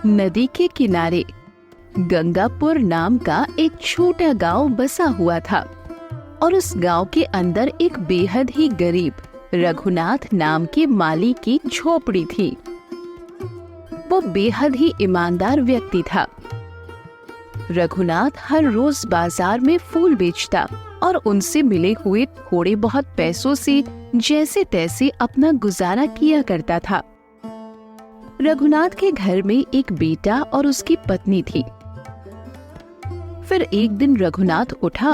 नदी के किनारे गंगापुर नाम का एक छोटा गांव बसा हुआ था और उस गांव के अंदर एक बेहद ही गरीब रघुनाथ नाम के माली की झोपड़ी थी। वो बेहद ही ईमानदार व्यक्ति था। रघुनाथ हर रोज बाजार में फूल बेचता और उनसे मिले हुए थोड़े बहुत पैसों से जैसे तैसे अपना गुजारा किया करता था। रघुनाथ के घर में एक बेटा और उसकी पत्नी थी। फिर एक दिन रघुनाथ उठा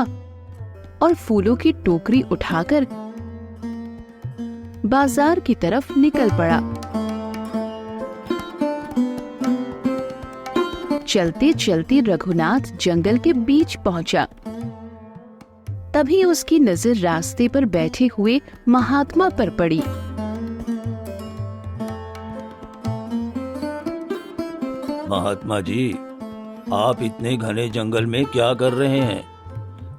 और फूलों की टोकरी उठाकर बाजार की तरफ निकल पड़ा। चलते चलते रघुनाथ जंगल के बीच पहुंचा। तभी उसकी नजर रास्ते पर बैठे हुए महात्मा पर पड़ी। महात्मा जी, आप इतने घने जंगल में क्या कर रहे हैं?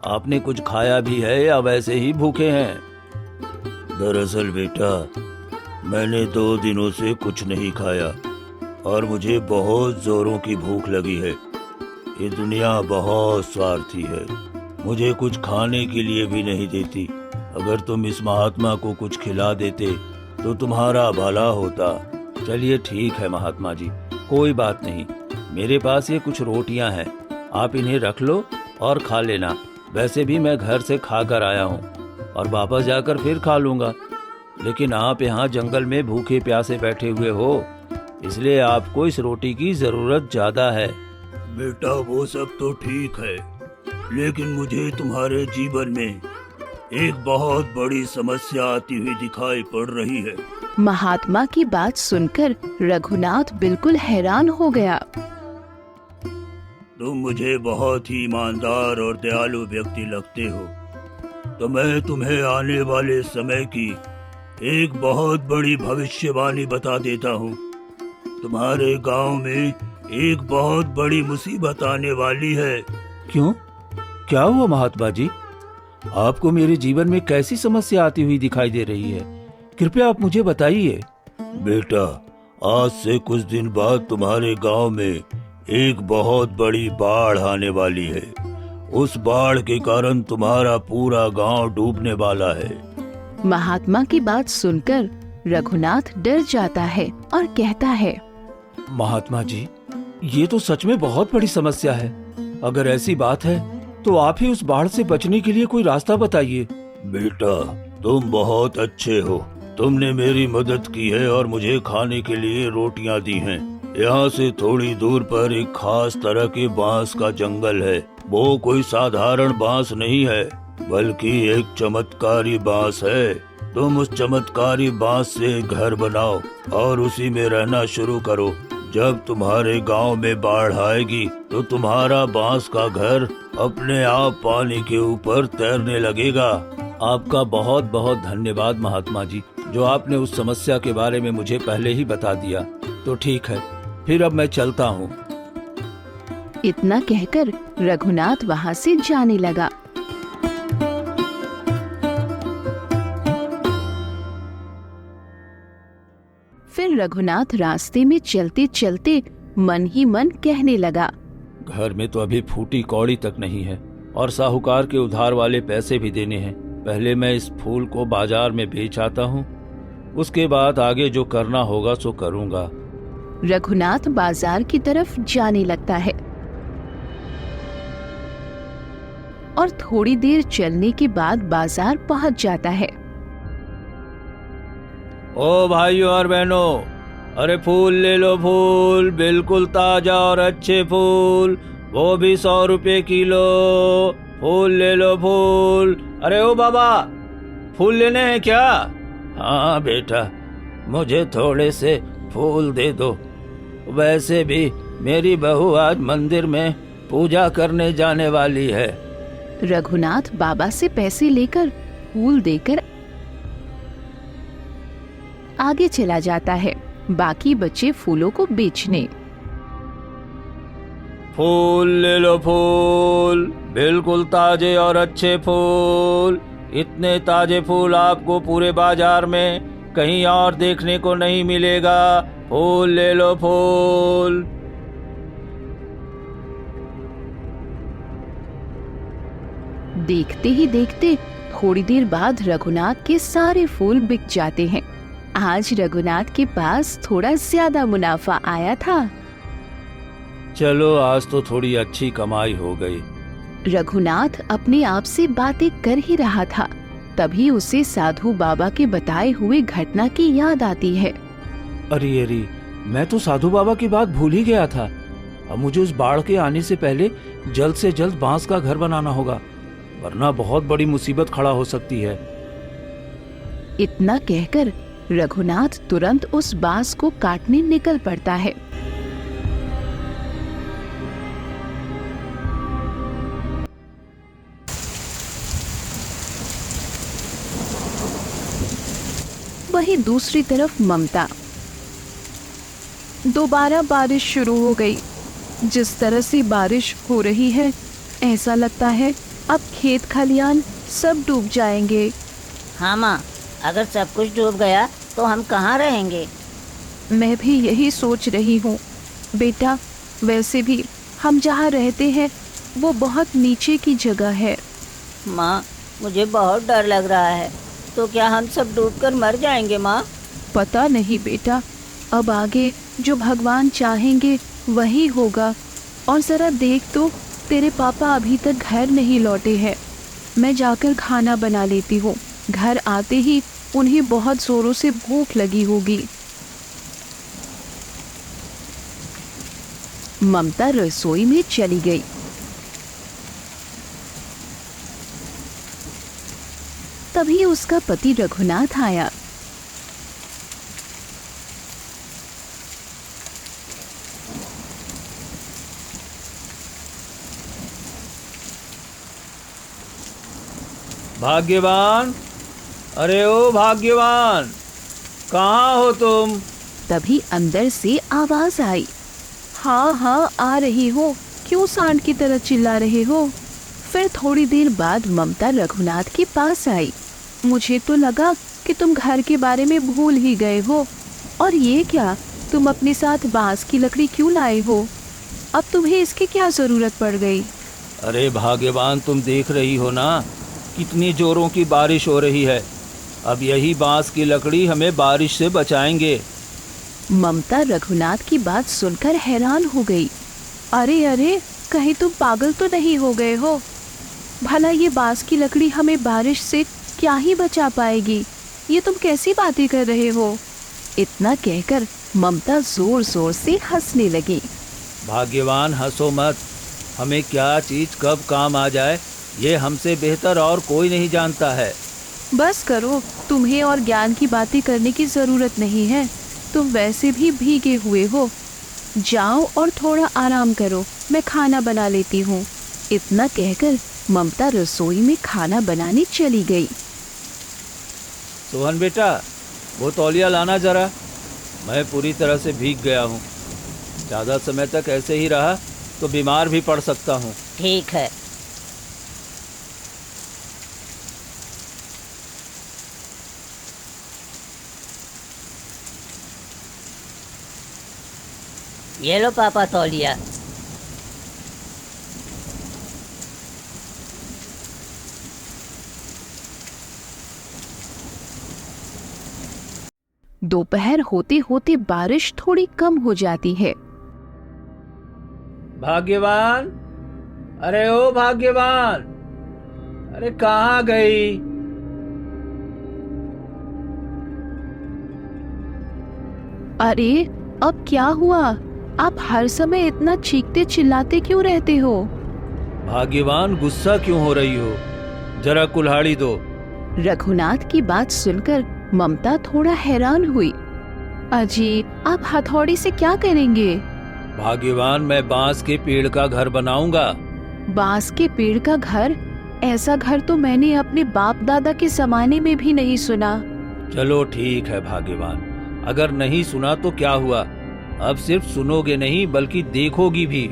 आपने कुछ खाया भी है या वैसे ही भूखे हैं? दरअसल बेटा, मैंने 2 दिनों से कुछ नहीं खाया और मुझे बहुत जोरों की भूख लगी है। ये दुनिया बहुत स्वार्थी है, मुझे कुछ खाने के लिए भी नहीं देती। अगर तुम इस महात्मा को कुछ खिला देते तो तुम्हारा भला होता। चलिए ठीक है महात्मा जी, कोई बात नहीं। मेरे पास ये कुछ रोटियां हैं, आप इन्हें रख लो और खा लेना। वैसे भी मैं घर से खा कर आया हूँ और वापस जाकर फिर खा लूँगा। लेकिन आप यहाँ जंगल में भूखे प्यासे बैठे हुए हो, इसलिए आपको इस रोटी की ज़रूरत ज़्यादा है। बेटा वो सब तो ठीक है, लेकिन मुझे तुम्हारे जीवन में एक बहुत बड़ी समस्या आती हुई दिखाई पड़ रही है। महात्मा की बात सुनकर रघुनाथ बिल्कुल हैरान हो गया। तुम मुझे बहुत ही ईमानदार और दयालु व्यक्ति लगते हो, तो मैं तुम्हें आने वाले समय की एक बहुत बड़ी भविष्यवाणी बता देता हूँ। तुम्हारे गांव में एक बहुत बड़ी मुसीबत आने वाली है। क्यों? क्या हुआ महात्मा जी? आपको मेरे जीवन में कैसी समस्या आती हुई दिखाई दे रही है? कृपया आप मुझे बताइए। बेटा, आज से कुछ दिन बाद तुम्हारे गांव में एक बहुत बड़ी बाढ़ आने वाली है। उस बाढ़ के कारण तुम्हारा पूरा गांव डूबने वाला है। महात्मा की बात सुनकर रघुनाथ डर जाता है और कहता है, महात्मा जी, ये तो सच में बहुत बड़ी समस्या है। अगर ऐसी बात है तो आप ही उस बाढ़ से बचने के लिए कोई रास्ता बताइए। बेटा, तुम बहुत अच्छे हो। तुमने मेरी मदद की है और मुझे खाने के लिए रोटियां दी हैं। यहाँ से थोड़ी दूर पर एक खास तरह के बांस का जंगल है। वो कोई साधारण बांस नहीं है, बल्कि एक चमत्कारी बांस है। तुम उस चमत्कारी बांस से घर बनाओ और उसी में रहना शुरू करो। जब तुम्हारे गांव में बाढ़ आएगी तो तुम्हारा बांस का घर अपने आप पानी के ऊपर तैरने लगेगा। आपका बहुत बहुत धन्यवाद महात्मा जी, जो आपने उस समस्या के बारे में मुझे पहले ही बता दिया। तो ठीक है, फिर अब मैं चलता हूँ। इतना कहकर रघुनाथ वहाँ से जाने लगा। फिर रघुनाथ रास्ते में चलते चलते मन ही मन कहने लगा, घर में तो अभी फूटी कौड़ी तक नहीं है और साहूकार के उधार वाले पैसे भी देने हैं। पहले मैं इस फूल को बाजार में बेच आता हूँ, उसके बाद आगे जो करना होगा सो करूँगा। रघुनाथ बाजार की तरफ जाने लगता है और थोड़ी देर चलने के बाद बाजार पहुँच जाता है। ओ भाइयों और बहनों, अरे फूल ले लो, फूल बिल्कुल ताजा और अच्छे फूल, वो भी 100 रुपए किलो। फूल ले लो फूल। अरे ओ बाबा, फूल लेने हैं क्या? हाँ बेटा, मुझे थोड़े से फूल दे दो। वैसे भी मेरी बहू आज मंदिर में पूजा करने जाने वाली है। रघुनाथ बाबा से पैसे लेकर फूल देकर आगे चला जाता है, बाकी बचे फूलों को बेचने। फूल ले लो फूल, बिल्कुल ताजे और अच्छे फूल। इतने ताजे फूल आपको पूरे बाजार में कहीं और देखने को नहीं मिलेगा। फूल ले लो फूल। देखते ही देखते थोड़ी देर बाद रघुनाथ के सारे फूल बिक जाते हैं। आज रघुनाथ के पास थोड़ा ज्यादा मुनाफा आया था। चलो आज तो थोड़ी अच्छी कमाई हो गई। रघुनाथ अपने आप से बातें कर ही रहा था, तभी उसे साधु बाबा के बताए हुए घटना की याद आती है। अरे अरे, मैं तो साधु बाबा की बात भूल ही गया था। अब मुझे उस बाढ़ के आने से पहले जल्द से जल्द बांस का घर बनाना होगा, वरना बहुत बड़ी मुसीबत खड़ा हो सकती है। इतना कहकर रघुनाथ तुरंत उस बांस को काटने निकल पड़ता है। वहीं दूसरी तरफ ममता। दोबारा बारिश शुरू हो गई। जिस तरह से बारिश हो रही है, ऐसा लगता है अब खेत खलियान सब डूब जाएंगे। हाँ माँ, अगर सब कुछ डूब गया तो हम कहाँ रहेंगे? मैं भी यही सोच रही हूँ बेटा। वैसे भी हम जहाँ रहते हैं वो बहुत नीचे की जगह है। माँ, मुझे बहुत डर लग रहा है। तो क्या हम सब डूबकर मर जाएंगे माँ? पता नहीं बेटा, अब आगे जो भगवान चाहेंगे वही होगा। और जरा देख तो, तेरे पापा अभी तक घर नहीं लौटे हैं। मैं जाकर खाना बना लेती हूँ। घर आते ही उन्हें बहुत जोरों से भूख लगी होगी। ममता रसोई में चली गई। तभी उसका पति रघुनाथ आया। भाग्यवान, अरे ओ भाग्यवान, कहाँ हो तुम? तभी अंदर से आवाज आई। हाँ हाँ, आ रही हो। क्यों सांड की तरह चिल्ला रहे हो? फिर थोड़ी देर बाद ममता रघुनाथ के पास आई। मुझे तो लगा कि तुम घर के बारे में भूल ही गए हो। और ये क्या, तुम अपने साथ बांस की लकड़ी क्यों लाए हो? अब तुम्हें इसकी क्या जरूरत पड़ गई? अरे भाग्यवान, तुम देख रही हो ना कितनी जोरों की बारिश हो रही है। अब यही बांस की लकड़ी हमें बारिश से बचाएंगे। ममता रघुनाथ की बात सुनकर हैरान हो गई। अरे अरे, कहीं तुम पागल तो नहीं हो गए हो? भला ये बांस की लकड़ी हमें बारिश से क्या ही बचा पाएगी? ये तुम कैसी बातें कर रहे हो? इतना कहकर ममता जोर जोर से हंसने लगी। भाग्यवान, हंसो मत। हमें क्या चीज कब काम आ जाए ये हमसे बेहतर और कोई नहीं जानता है। बस करो, तुम्हें और ज्ञान की बातें करने की जरूरत नहीं है। तुम वैसे भी भीगे हुए हो। जाओ और थोड़ा आराम करो, मैं खाना बना लेती हूँ। इतना कहकर ममता रसोई में खाना बनाने चली गई। सोहन बेटा, वो तौलिया लाना जरा। मैं पूरी तरह से भीग गया हूँ। ज़्यादा समय तक ऐसे ही रहा तो बीमार भी पड़ सकता हूँ। ठीक है। ये लो पापा तौलिया। दोपहर होते होते बारिश थोड़ी कम हो जाती है। भाग्यवान, अरे ओ भाग्यवान, अरे कहाँ गई? अरे अब क्या हुआ? आप हर समय इतना चीखते चिल्लाते क्यों रहते हो? भाग्यवान, गुस्सा क्यों हो रही हो? जरा कुल्हाड़ी दो। रघुनाथ की बात सुनकर ममता थोड़ा हैरान हुई। अजी, आप हथौड़ी से क्या करेंगे? भाग्यवान, मैं बांस के पेड़ का घर बनाऊंगा। बांस के पेड़ का घर? ऐसा घर तो मैंने अपने बाप दादा के जमाने में भी नहीं सुना। चलो ठीक है भाग्यवान, अगर नहीं सुना तो क्या हुआ? अब सिर्फ सुनोगे नहीं बल्कि देखोगी भी।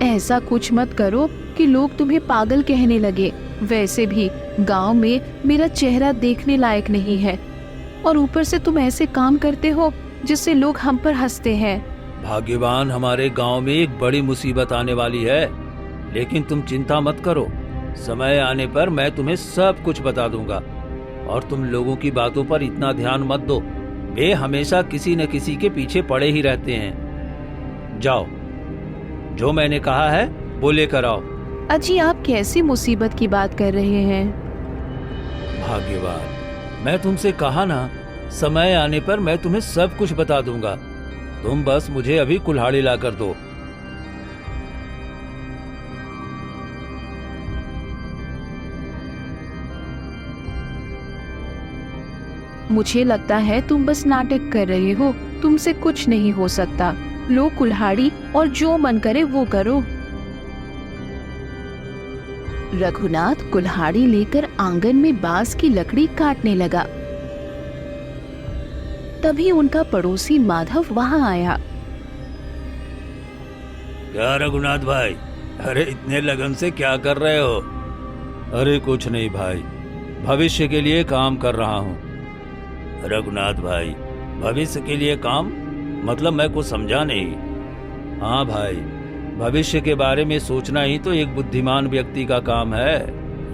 ऐसा कुछ मत करो कि लोग तुम्हें पागल कहने लगे। वैसे भी गांव में मेरा चेहरा देखने लायक नहीं है, और ऊपर से तुम ऐसे काम करते हो जिससे लोग हम पर हंसते हैं। भाग्यवान, हमारे गांव में एक बड़ी मुसीबत आने वाली है, लेकिन तुम चिंता मत करो। समय आने पर मैं तुम्हें सब कुछ बता दूंगा। और तुम लोगों की बातों पर इतना ध्यान मत दो, वे हमेशा किसी न किसी के पीछे पड़े ही रहते हैं। जाओ, जो मैंने कहा है वो लेकर आओ। अजी, आप कैसी मुसीबत की बात कर रहे हैं? भाग्यवान, मैं तुमसे कहा ना, समय आने पर मैं तुम्हें सब कुछ बता दूंगा। तुम बस मुझे अभी कुल्हाड़ी लाकर दो। मुझे लगता है तुम बस नाटक कर रहे हो, तुमसे कुछ नहीं हो सकता। लो कुल्हाड़ी और जो मन करे वो करो। रघुनाथ कुल्हाड़ी लेकर आंगन में बांस की लकड़ी काटने लगा। तभी उनका पड़ोसी माधव वहां आया। क्या रघुनाथ भाई, अरे इतने लगन से क्या कर रहे हो? अरे कुछ नहीं भाई, भविष्य के लिए काम कर रहा हूँ। रघुनाथ भाई, भविष्य के लिए काम मतलब मैं कुछ समझा नहीं। हाँ भाई, भविष्य के बारे में सोचना ही तो एक बुद्धिमान व्यक्ति का काम है।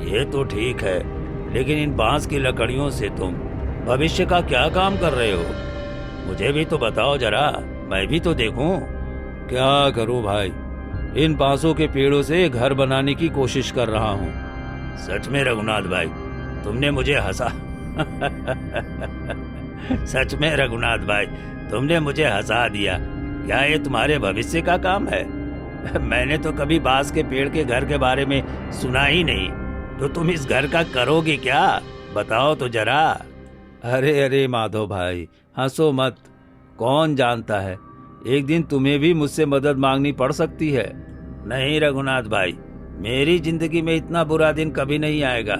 ये तो ठीक है, लेकिन इन बांस की लकड़ियों से तुम भविष्य का क्या काम कर रहे हो? मुझे भी तो बताओ जरा, मैं भी तो देखूं। क्या करूं भाई, इन बांसों के पेड़ों से घर बनाने की कोशिश कर रहा हूं। सच में रघुनाथ भाई, तुमने मुझे हंसा सच में रघुनाथ भाई, तुमने मुझे हंसा दिया। क्या ये तुम्हारे भविष्य का काम है? मैंने तो कभी बांस के पेड़ के घर के बारे में सुना ही नहीं। तो तुम इस घर का करोगे क्या? बताओ तो जरा। अरे अरे माधव भाई, हंसो मत। कौन जानता है, एक दिन तुम्हें भी मुझसे मदद मांगनी पड़ सकती है। नहीं रघुनाथ भाई, मेरी जिंदगी में इतना बुरा दिन कभी नहीं आएगा।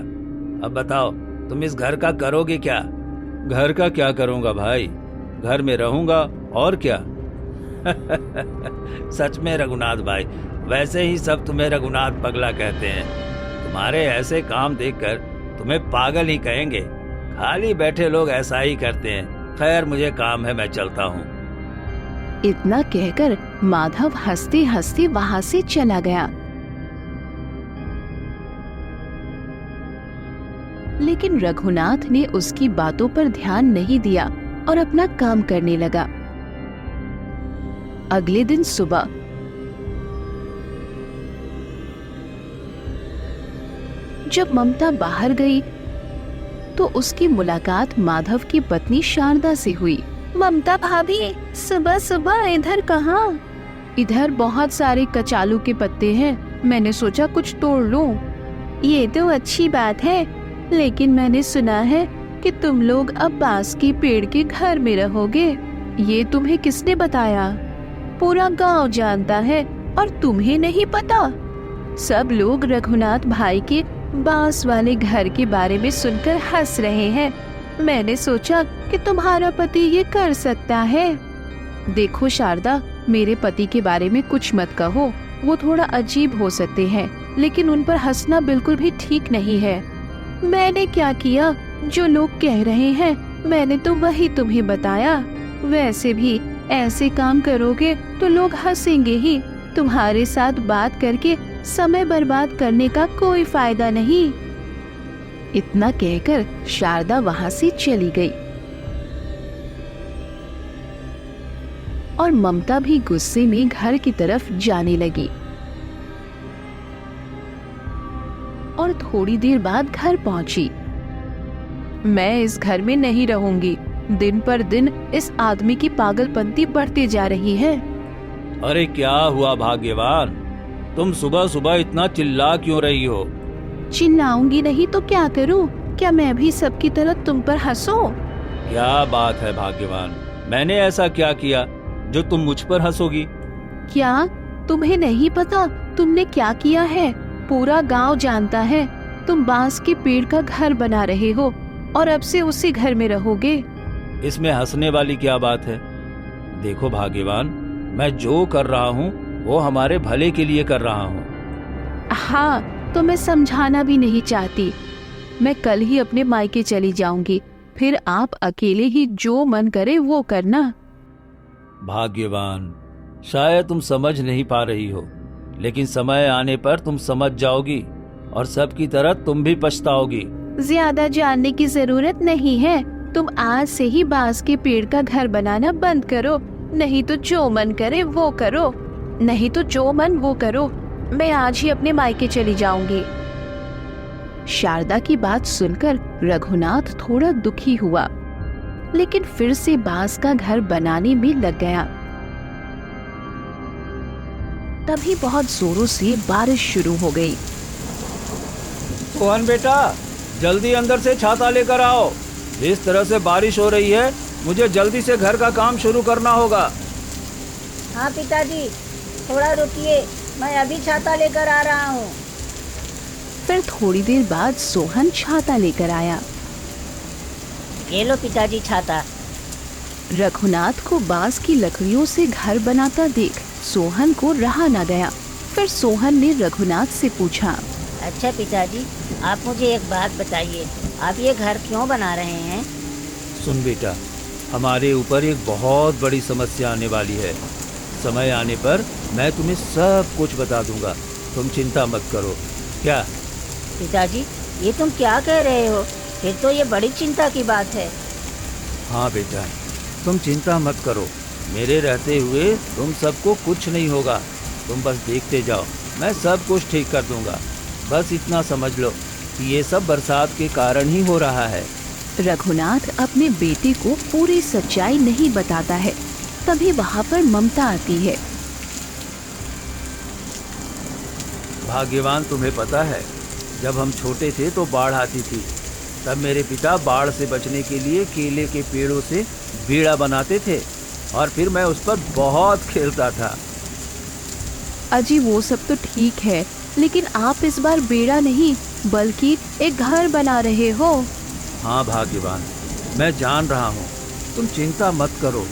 अब बताओ, तुम इस घर का करोगे क्या? घर का क्या करूंगा भाई, घर में रहूंगा और क्या। सच में रघुनाथ भाई, वैसे ही सब तुम्हें रघुनाथ पगला कहते हैं। तुम्हारे ऐसे काम देखकर तुम्हें पागल ही कहेंगे। खाली बैठे लोग ऐसा ही करते हैं। खैर, मुझे काम है, मैं चलता हूँ। इतना कहकर माधव हंसते हंसते वहां से चला गया। लेकिन रघुनाथ ने उसकी बातों पर ध्यान नहीं दिया और अपना काम करने लगा। अगले दिन सुबह जब ममता बाहर गई तो उसकी मुलाकात माधव की पत्नी शारदा से हुई। ममता भाभी, सुबह सुबह इधर कहाँ? इधर बहुत सारे कचालू के पत्ते हैं, मैंने सोचा कुछ तोड़ लूं। ये तो अच्छी बात है, लेकिन मैंने सुना है कि तुम लोग अब बांस के पेड़ के घर में रहोगे। ये तुम्हें किसने बताया? पूरा गांव जानता है और तुम्हें नहीं पता? सब लोग रघुनाथ भाई के बांस वाले घर के बारे में सुनकर हंस रहे हैं। मैंने सोचा कि तुम्हारा पति ये कर सकता है। देखो शारदा, मेरे पति के बारे में कुछ मत कहो, वो थोड़ा अजीब हो सकते हैं, लेकिन उन पर हंसना बिल्कुल भी ठीक नहीं है। मैंने क्या किया? जो लोग कह रहे हैं मैंने तो वही तुम्हें बताया। वैसे भी ऐसे काम करोगे तो लोग हंसेंगे ही। तुम्हारे साथ बात करके समय बर्बाद करने का कोई फायदा नहीं। इतना कहकर शारदा वहां से चली गई और ममता भी गुस्से में घर की तरफ जाने लगी। और थोड़ी देर बाद घर पहुंची। मैं इस घर में नहीं रहूंगी। दिन पर दिन इस आदमी की पागलपंती बढ़ती जा रही है। अरे क्या हुआ भाग्यवान, तुम सुबह सुबह इतना चिल्ला क्यों रही हो? चिल्लाऊंगी नहीं तो क्या करूं? क्या मैं भी सबकी तरह तुम पर हंसूं? क्या बात है भाग्यवान, मैंने ऐसा क्या किया जो तुम मुझ पर हंसोगी? क्या तुम्हें नहीं पता तुमने क्या किया है? पूरा गांव जानता है। तुम बांस के पेड़ का घर बना रहे हो और अब से उसी घर में रहोगे। इसमें हंसने वाली क्या बात है? देखो भाग्यवान, मैं जो कर रहा हूँ वो हमारे भले के लिए कर रहा हूँ। हाँ, तो मैं समझाना भी नहीं चाहती। मैं कल ही अपने मायके चली जाऊंगी, फिर आप अकेले ही जो मन करे वो करना। भाग्यवान, शायद तुम समझ नहीं पा रही हो, लेकिन समय आने पर तुम समझ जाओगी। और सबकी तरह तुम भी पछताओगी। ज्यादा जानने की जरूरत नहीं है। तुम आज से ही बांस के पेड़ का घर बनाना बंद करो, नहीं तो जो मन करे वो करो। मैं आज ही अपने मायके चली जाऊंगी। शारदा की बात सुनकर रघुनाथ थोड़ा दुखी हुआ, लेकिन फिर से बांस का घर बनाने में लग गया। तभी बहुत जोरों से बारिश शुरू हो गई। सोहन बेटा, जल्दी अंदर से छाता लेकर आओ। इस तरह से बारिश हो रही है, मुझे जल्दी से घर का काम शुरू करना होगा। हाँ पिताजी, थोड़ा रुकिए, मैं अभी छाता लेकर आ रहा हूँ। फिर थोड़ी देर बाद सोहन छाता लेकर आया। ये लो पिताजी छाता। रघुनाथ को बांस की लकड़ियों से घर बनाता देख सोहन को रहा न गया। फिर सोहन ने रघुनाथ से पूछा, अच्छा पिताजी, आप मुझे एक बात बताइए, आप ये घर क्यों बना रहे हैं? सुन बेटा, हमारे ऊपर एक बहुत बड़ी समस्या आने वाली है। समय आने पर मैं तुम्हें सब कुछ बता दूंगा, तुम चिंता मत करो। क्या? पिताजी, ये तुम क्या कह रहे हो? फिर तो ये बड़ी चिंता की बात है। हाँ बेटा, तुम चिंता मत करो, मेरे रहते हुए तुम सबको कुछ नहीं होगा। तुम बस देखते जाओ, मैं सब कुछ ठीक कर दूंगा। बस इतना समझ लो कि ये सब बरसात के कारण ही हो रहा है। रघुनाथ अपने बेटे को पूरी सच्चाई नहीं बताता है। तभी वहाँ पर ममता आती है। भाग्यवान, तुम्हें पता है, जब हम छोटे थे तो बाढ़ आती थी। तब मेरे पिता बाढ़ से बचने के लिए केले के पेड़ों से बेड़ा बनाते थे और फिर मैं उस पर बहुत खेलता था। अजी वो सब तो ठीक है, लेकिन आप इस बार बेड़ा नहीं बल्कि एक घर बना रहे हो। हाँ भाग्यवान, मैं जान रहा हूँ, तुम चिंता मत करो।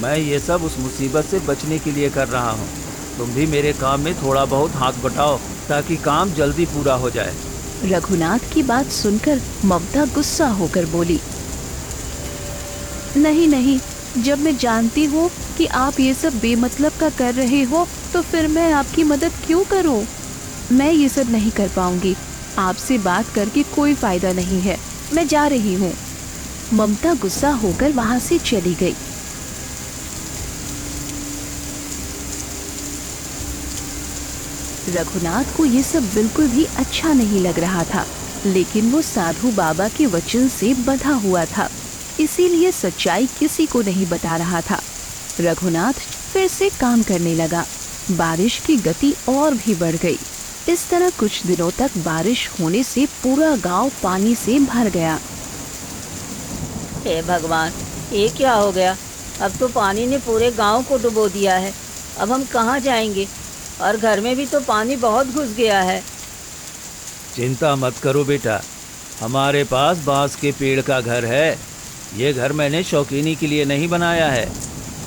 मैं ये सब उस मुसीबत से बचने के लिए कर रहा हूँ। तुम भी मेरे काम में थोड़ा बहुत हाथ बटाओ ताकि काम जल्दी पूरा हो जाए। रघुनाथ की बात सुनकर ममता गुस्सा होकर बोली, नहीं, जब मैं जानती हूँ कि आप ये सब बेमतलब का कर रहे हो तो फिर मैं आपकी मदद क्यों करूँ? मैं ये सब नहीं कर पाऊंगी। आपसे बात करके कोई फायदा नहीं है, मैं जा रही हूँ। ममता गुस्सा होकर वहाँ से चली गई। रघुनाथ को ये सब बिल्कुल भी अच्छा नहीं लग रहा था, लेकिन वो साधु बाबा के वचन से बंधा हुआ था, इसीलिए सच्चाई किसी को नहीं बता रहा था। रघुनाथ फिर से काम करने लगा। बारिश की गति और भी बढ़ गई। इस तरह कुछ दिनों तक बारिश होने से पूरा गांव पानी से भर गया। हे भगवान, ये क्या हो गया? अब तो पानी ने पूरे गांव को डुबो दिया है। अब हम कहाँ जाएंगे? और घर में भी तो पानी बहुत घुस गया है। चिंता मत करो बेटा, हमारे पास बांस के पेड़ का घर है। ये घर मैंने शौकीनी के लिए नहीं बनाया है।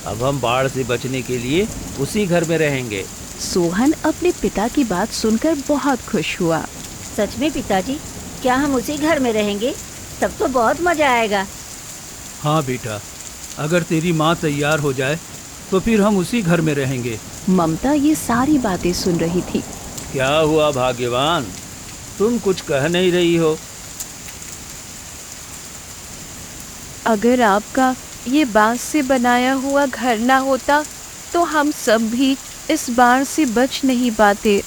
अब हम बाढ़ से बचने के लिए उसी घर में रहेंगे। सोहन अपने पिता की बात सुनकर बहुत खुश हुआ। सच में पिताजी, क्या हम उसी घर में रहेंगे? तब तो बहुत मजा आएगा। हाँ बेटा, अगर तेरी माँ तैयार हो जाए तो फिर हम उसी घर में रहेंगे। ममता ये सारी बातें सुन रही थी। क्या हुआ भाग्यवान, तुम कुछ कह नहीं रही हो? अगर आपका ये बांस से बनाया हुआ घर ना होता तो हम सब भी इस बाढ़ से बच नहीं पाते।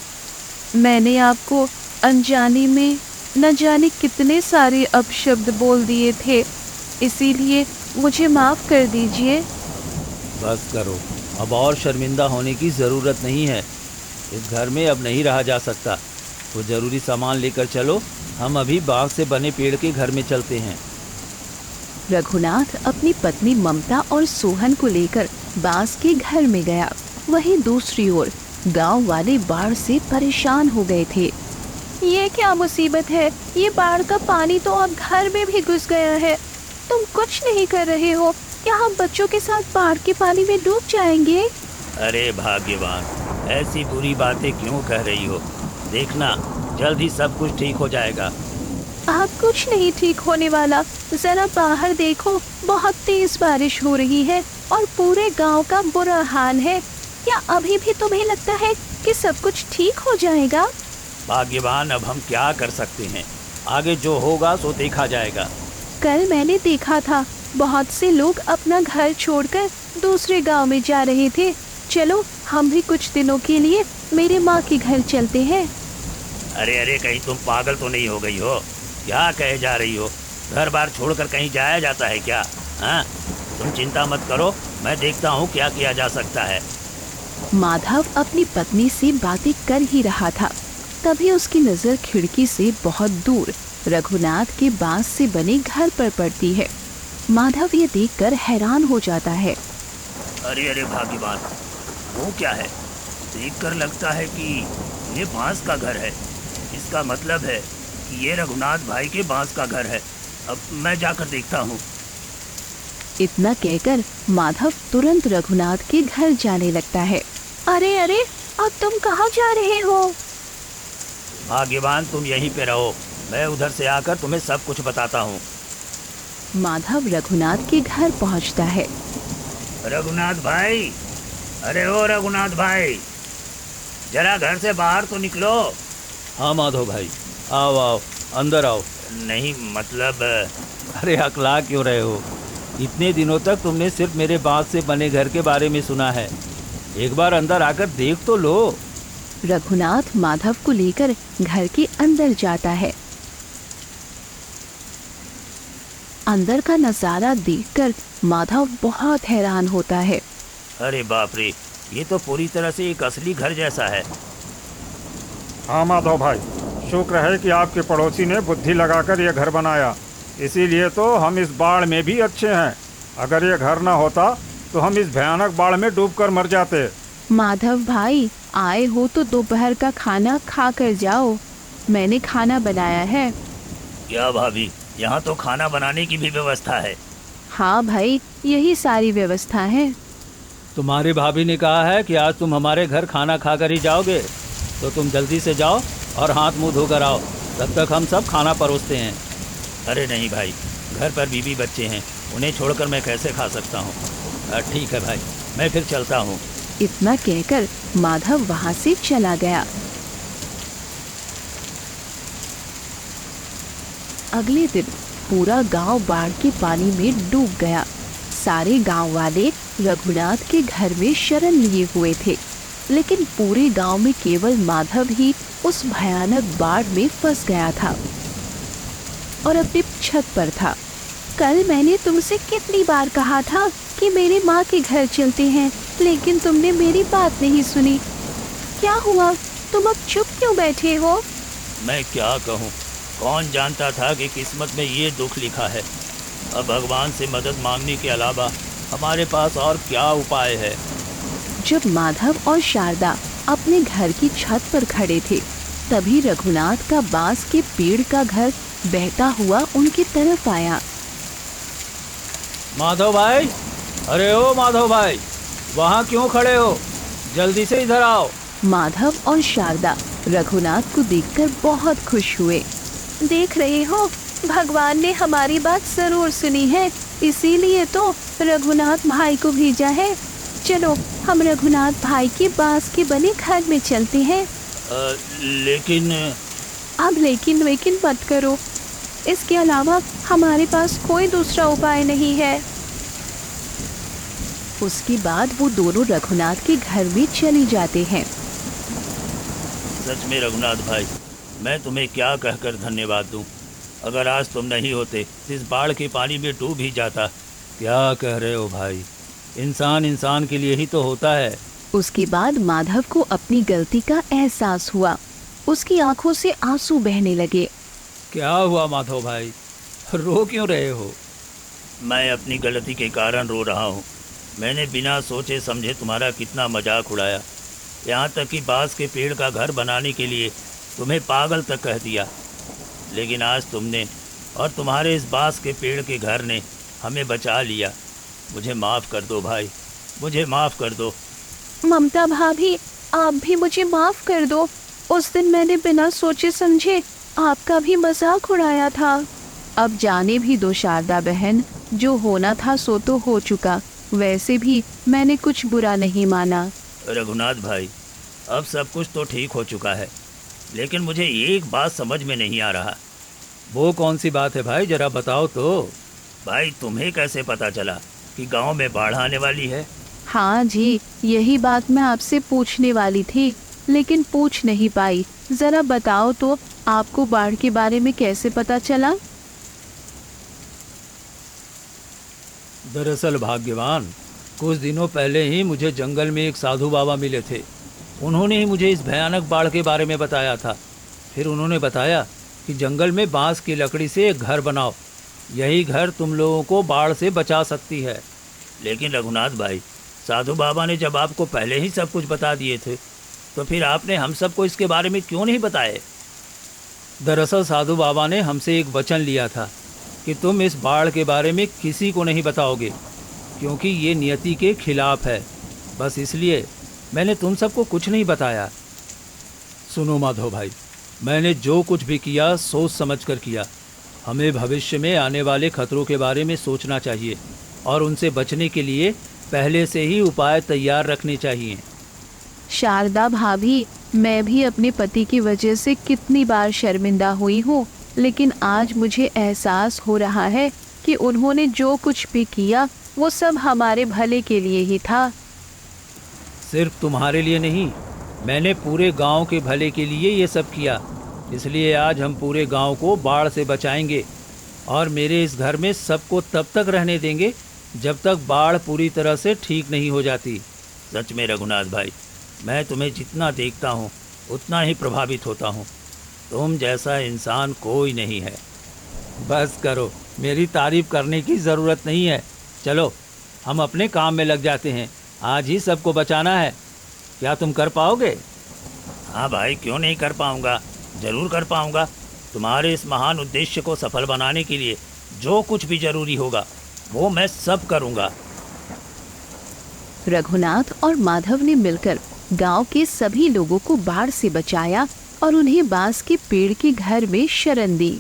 मैंने आपको अनजाने में न जाने कितने सारे अपशब्द बोल दिए थे, इसीलिए मुझे माफ कर दीजिए। बस करो, अब और शर्मिंदा होने की ज़रूरत नहीं है। इस घर में अब नहीं रहा जा सकता, तो ज़रूरी सामान लेकर चलो, हम अभी बांस से बने पेड़ के घर में चलते हैं। रघुनाथ अपनी पत्नी ममता और सोहन को लेकर बांस के घर में गया। वहीं दूसरी ओर गांव वाले बाढ़ से परेशान हो गए थे। ये क्या मुसीबत है? ये बाढ़ का पानी तो अब घर में भी घुस गया है। तुम कुछ नहीं कर रहे हो, क्या हम बच्चों के साथ बाढ़ के पानी में डूब जाएंगे? अरे भाग्यवान, ऐसी बुरी बातें क्यों कह रही हो? देखना, जल्द ही सब कुछ ठीक हो जाएगा। अब कुछ नहीं ठीक होने वाला। जरा बाहर देखो, बहुत तेज बारिश हो रही है और पूरे गांव का बुरा हाल है। क्या अभी भी तुम्हें लगता है कि सब कुछ ठीक हो जाएगा? भाग्यवान, अब हम क्या कर सकते हैं? आगे जो होगा सो देखा जाएगा। कल मैंने देखा था बहुत से लोग अपना घर छोड़कर दूसरे गांव में जा रहे थे। चलो हम भी कुछ दिनों के लिए मेरे माँ के घर चलते हैं। अरे अरे, कहीं तुम पागल तो नहीं हो गई हो? क्या कहे जा रही हो? घर बार छोड़कर कहीं जाया जाता है क्या? हाँ, तुम चिंता मत करो, मैं देखता हूँ क्या किया जा सकता है। माधव अपनी पत्नी से बातें कर ही रहा था, तभी उसकी नजर खिड़की से बहुत दूर रघुनाथ के बांस से बने घर पर पड़ती है। माधव ये देखकर हैरान हो जाता है। अरे अरे भाग्यवान, वो क्या है? देखकर लगता है कि ये बांस का घर है। इसका मतलब है कि ये रघुनाथ भाई के बांस का घर है। अब मैं जाकर देखता हूँ। इतना कहकर माधव तुरंत रघुनाथ के घर जाने लगता है। अरे अरे, अब तुम कहाँ जा रहे हो? भाग्यवान, तुम यहीं पे रहो, मैं उधर से आकर तुम्हें सब कुछ बताता हूँ। माधव रघुनाथ के घर पहुँचता है। रघुनाथ भाई, अरे ओ रघुनाथ भाई, जरा घर से बाहर तो निकलो। हाँ माधव भाई, आओ आओ, अंदर आओ। नहीं मतलब, अरे अकला क्यों रहे हो? इतने दिनों तक तुमने सिर्फ मेरे बांस से बने घर के बारे में सुना है, एक बार अंदर आकर देख तो लो। रघुनाथ माधव को लेकर घर के अंदर जाता है। अंदर का नजारा देखकर माधव बहुत हैरान होता है। अरे बाप रे, ये तो पूरी तरह से एक असली घर जैसा है। हाँ माधव भाई, शुक्र है कि आपके पड़ोसी ने बुद्धि लगाकर ये घर बनाया, इसीलिए तो हम इस बाढ़ में भी अच्छे हैं। अगर ये घर ना होता तो हम इस भयानक बाढ़ में डूबकर मर जाते। माधव भाई, आए हो तो दोपहर का खाना खा कर जाओ, मैंने खाना बनाया है। क्या भाभी, यहाँ तो खाना बनाने की भी व्यवस्था है? हाँ भाई, यही सारी व्यवस्था है। तुम्हारी भाभी ने कहा है कि आज तुम हमारे घर खाना खाकर ही जाओगे, तो तुम जल्दी से जाओ और हाथ मुंह धोकर आओ, तब तक हम सब खाना परोसते हैं। अरे नहीं भाई, घर पर बीवी बच्चे हैं, उन्हें छोड़कर मैं कैसे खा सकता हूँ? ठीक है भाई, मैं फिर चलता हूँ। इतना कहकर माधव वहाँ से चला गया। अगले दिन पूरा गांव बाढ़ के पानी में डूब गया। सारे गांव वाले रघुनाथ के घर में शरण लिए हुए थे, लेकिन पूरे गांव में केवल माधव ही उस भयानक बाढ़ में फंस गया था और अपनी छत पर था। कल मैंने तुमसे कितनी बार कहा था कि मेरे माँ के घर चलते हैं, लेकिन तुमने मेरी बात नहीं सुनी। क्या हुआ, तुम अब चुप क्यों बैठे हो? मैं क्या कहूँ, कौन जानता था कि किस्मत में ये दुख लिखा है। अब भगवान से मदद मांगने के अलावा हमारे पास और क्या उपाय है? जब माधव और शारदा अपने घर की छत पर खड़े थे, तभी रघुनाथ का बांस के पेड़ का घर बहता हुआ उनकी तरफ आया। माधव भाई, अरे ओ माधव भाई, वहाँ क्यों खड़े हो? जल्दी से इधर आओ। माधव और शारदा रघुनाथ को देखकर बहुत खुश हुए। देख रहे हो, भगवान ने हमारी बात जरूर सुनी है, इसीलिए तो रघुनाथ भाई को भेजा है। चलो हम रघुनाथ भाई के बांस के बने घर में चलते हैं। लेकिन अब लेकिन वेकिन मत करो, इसके अलावा हमारे पास कोई दूसरा उपाय नहीं है। उसके बाद वो दोनों रघुनाथ के घर में चले जाते हैं। सच में रघुनाथ भाई, मैं तुम्हें क्या कहकर धन्यवाद दूं? अगर आज तुम नहीं होते इस बाढ़ के पानी में डूब ही जाता। क्या कह रहे हो भाई, इंसान इंसान के लिए ही तो होता है। उसके बाद माधव को अपनी गलती का एहसास हुआ। उसकी आंखों से आंसू बहने लगे। क्या हुआ माधव भाई, रो क्यों रहे हो? मैं अपनी गलती के कारण रो रहा हूँ। मैंने बिना सोचे समझे तुम्हारा कितना मजाक उड़ाया, यहाँ तक कि बांस के पेड़ का घर बनाने के लिए तुम्हें पागल तक कह दिया। लेकिन आज तुमने और तुम्हारे इस बांस के पेड़ के घर ने हमें बचा लिया। मुझे माफ़ कर दो भाई, मुझे माफ़ कर दो। ममता भाभी, आप भी मुझे माफ कर दो। उस दिन मैंने बिना सोचे समझे आपका भी मजाक उड़ाया था। अब जाने भी दो शारदा बहन, जो होना था सो तो हो चुका। वैसे भी मैंने कुछ बुरा नहीं माना। रघुनाथ भाई, अब सब कुछ तो ठीक हो चुका है। लेकिन मुझे एक बात समझ में नहीं आ रहा। वो कौन सी बात है भाई, जरा बताओ तो। भाई तुम्हें कैसे पता चला कि गांव में बाढ़ आने वाली है? हाँ जी, यही बात मैं आपसे पूछने वाली थी, लेकिन पूछ नहीं पाई। जरा बताओ तो, आपको बाढ़ के बारे में कैसे पता चला? दरअसल भाग्यवान, कुछ दिनों पहले ही मुझे जंगल में एक साधु बाबा मिले थे। उन्होंने ही मुझे इस भयानक बाढ़ के बारे में बताया था। फिर उन्होंने बताया कि जंगल में बांस की लकड़ी से एक घर बनाओ, यही घर तुम लोगों को बाढ़ से बचा सकती है। लेकिन रघुनाथ भाई, साधु बाबा ने जब आपको पहले ही सब कुछ बता दिए थे, तो फिर आपने हम सबको इसके बारे में क्यों नहीं बताए? दरअसल साधु बाबा ने हमसे एक वचन लिया था कि तुम इस बाढ़ के बारे में किसी को नहीं बताओगे, क्योंकि ये नियति के खिलाफ है। बस इसलिए मैंने तुम सबको कुछ नहीं बताया। सुनो माधव भाई, मैंने जो कुछ भी किया सोच समझ कर किया। हमें भविष्य में आने वाले खतरों के बारे में सोचना चाहिए और उनसे बचने के लिए पहले से ही उपाय तैयार रखने चाहिए। शारदा भाभी, मैं भी अपने पति की वजह से कितनी बार शर्मिंदा हुई हूँ, लेकिन आज मुझे एहसास हो रहा है कि उन्होंने जो कुछ भी किया वो सब हमारे भले के लिए ही था। सिर्फ तुम्हारे लिए नहीं, मैंने पूरे गांव के भले के लिए ये सब किया। इसलिए आज हम पूरे गांव को बाढ़ से बचाएंगे और मेरे इस घर में सबको तब तक रहने देंगे जब तक बाढ़ पूरी तरह से ठीक नहीं हो जाती। सच में रघुनाथ भाई, मैं तुम्हें जितना देखता हूँ उतना ही प्रभावित होता हूँ। तुम जैसा इंसान कोई नहीं है। बस करो, मेरी तारीफ करने की ज़रूरत नहीं है। चलो हम अपने काम में लग जाते हैं। आज ही सबको बचाना है। क्या तुम कर पाओगे? हाँ भाई, क्यों नहीं कर पाऊँगा, ज़रूर कर पाऊँगा। तुम्हारे इस महान उद्देश्य को सफल बनाने के लिए जो कुछ भी ज़रूरी होगा वो मैं सब करूँगा। रघुनाथ और माधव ने मिलकर गांव के सभी लोगों को बाढ़ से बचाया और उन्हें बांस के पेड़ के घर में शरण दी।